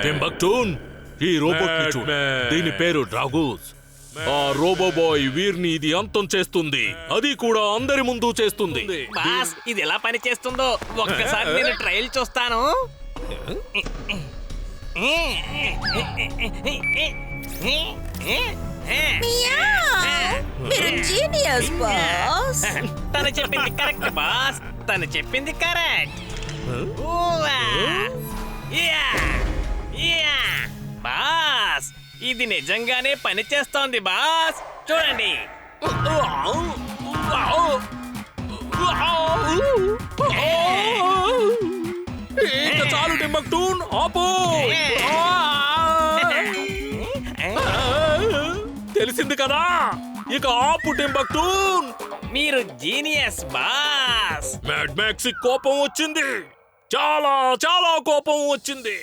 టింబక్టూన్, ఈ రోబోట్ ని చూడు. దీని పేరు డ్రాగూస్. ఆ రోబోబాయ్ వీర్ని ఇది అంతం చేస్తుంది, అది కూడా అందరి ముందు చేస్తుంది. బాస్ ఇది ఎలా పని చేస్తుందో ఒక్కసారి నేను ట్రయల్ చూస్తాను. మీరు జీనియస్ బాస్. తను చెప్పింది కరెక్ట్ బాస్, తను చెప్పింది కరెక్ట్. బాస్ ఇది నిజంగానే పని చేస్తోంది బాస్, చూడండి. ఇక చాలు టింబక్టూన్, ఆపు. తెలిసింది కదా, ఇక ఆపు టింబక్టూన్. మీరు జీనియస్ బాస్. మ్యాడ్ మ్యాక్స్ కోపం వచ్చింది, చాలా చాలా కోపం వచ్చింది.